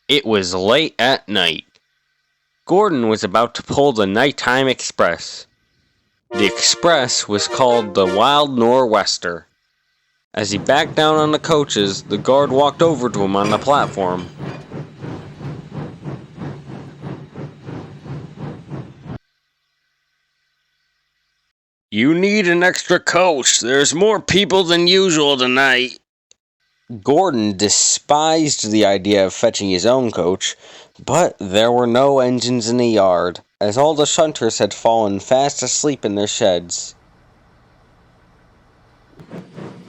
It was late at night. Gordon was about to pull the nighttime express. The express was called the Wild Nor'Wester. As he backed down on the coaches, the guard walked over to him on the platform. "You need an extra coach. There's more people than usual tonight." Gordon despised the idea of fetching his own coach, but there were no engines in the yard, as all the shunters had fallen fast asleep in their sheds.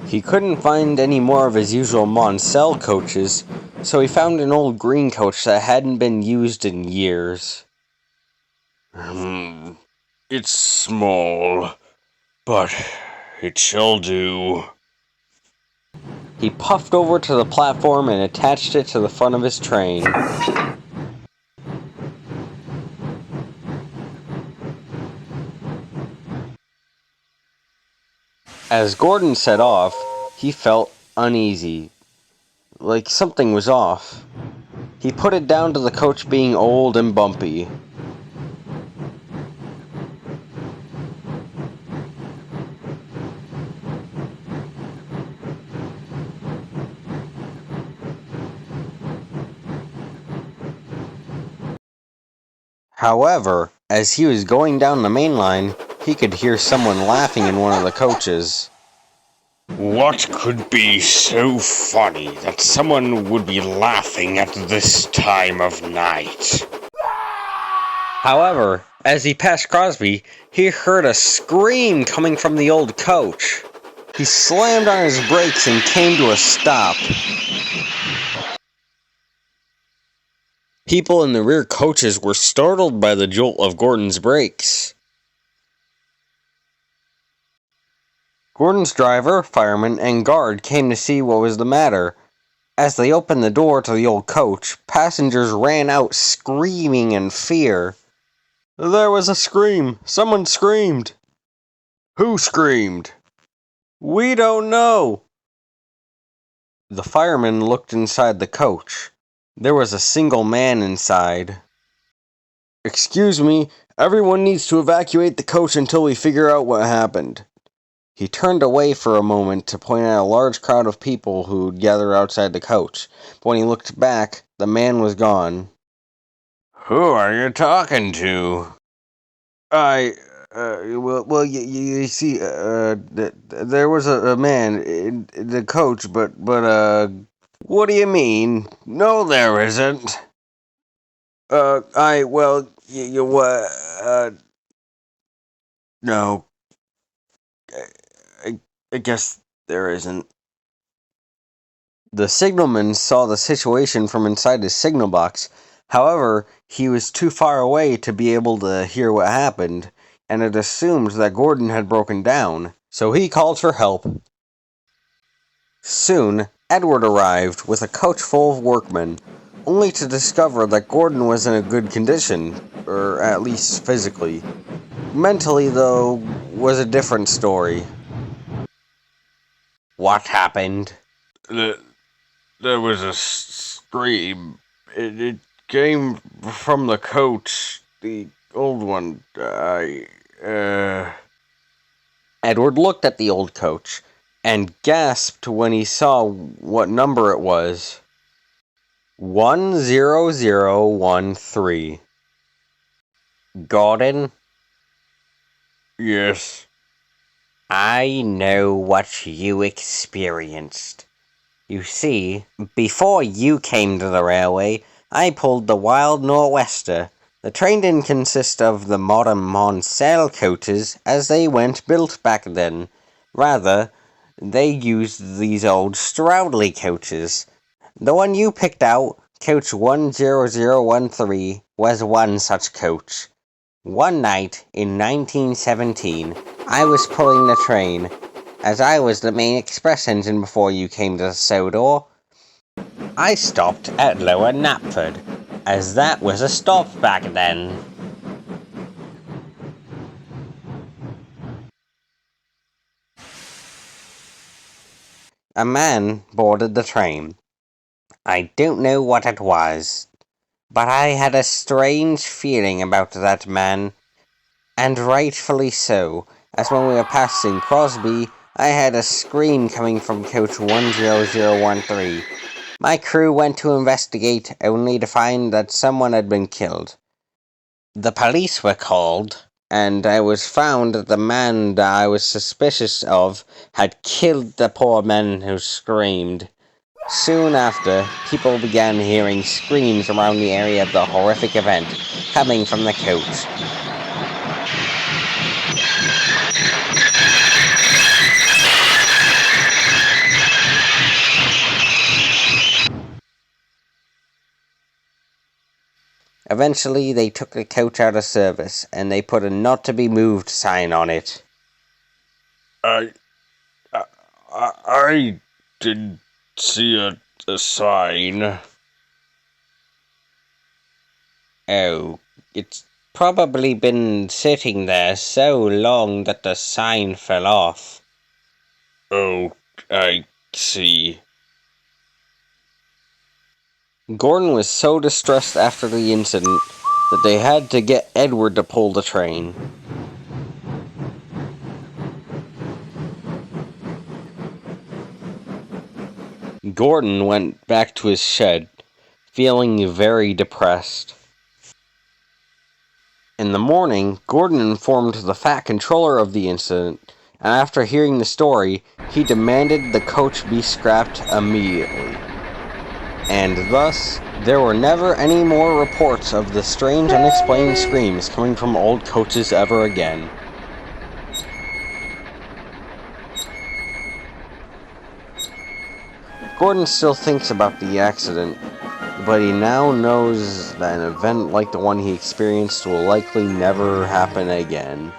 He couldn't find any more of his usual Moncel coaches, so he found an old green coach that hadn't been used in years. It's small, but it shall do." He puffed over to the platform and attached it to the front of his train. As Gordon set off, he felt uneasy, like something was off. He put it down to the coach being old and bumpy. However, as he was going down the main line, he could hear someone laughing in one of the coaches. What could be so funny that someone would be laughing at this time of night? However, as he passed Crosby, he heard a scream coming from the old coach. He slammed on his brakes and came to a stop. People in the rear coaches were startled by the jolt of Gordon's brakes. Gordon's driver, fireman, and guard came to see what was the matter. As they opened the door to the old coach, passengers ran out screaming in fear. There was a scream. Someone screamed. Who screamed? We don't know. The fireman looked inside the coach. There was a single man inside. Excuse me, everyone needs to evacuate the coach until we figure out what happened. He turned away for a moment to point at a large crowd of people who'd gathered outside the coach. But when he looked back, the man was gone. Who are you talking to? You see, there was a man in the coach, but, what do you mean? No, there isn't. No, I guess there isn't. The signalman saw the situation from inside his signal box. However, he was too far away to be able to hear what happened, and it assumed that Gordon had broken down, so he called for help. Soon, Edward arrived with a coach full of workmen, only to discover that Gordon was in a good condition, or at least physically. Mentally, though, was a different story. What happened? There was a scream. It came from the coach, the old one. Edward looked at the old coach and gasped when he saw what number it was. 10013. Gordon? Yes. I know what you experienced. You see, before you came to the railway, I pulled the Wild Nor'Wester. The train didn't consist of the modern Moncel coaches as they weren't built back then. Rather, they used these old Stroudley coaches. The one you picked out, coach 10013, was one such coach. One night in 1917, I was pulling the train, as I was the main express engine before you came to Sodor. I stopped at Lower Knapford, as that was a stop back then. A man boarded the train. I don't know what it was. But I had a strange feeling about that man, and rightfully so, as when we were passing Crosby, I had a scream coming from coach 10013. My crew went to investigate, only to find that someone had been killed. The police were called, and it was found that the man that I was suspicious of had killed the poor man who screamed. Soon after, people began hearing screams around the area of the horrific event, coming from the coach. Eventually, they took the coach out of service, and they put a not to be moved sign on it. I didn't see a sign. Oh, it's probably been sitting there so long that the sign fell off. Oh, I see. Gordon was so distressed after the incident that they had to get Edward to pull the train. Gordon went back to his shed, feeling very depressed. In the morning, Gordon informed the Fat Controller of the incident, and after hearing the story, he demanded the coach be scrapped immediately. And thus, there were never any more reports of the strange unexplained screams coming from old coaches ever again. Gordon still thinks about the accident, but he now knows that an event like the one he experienced will likely never happen again.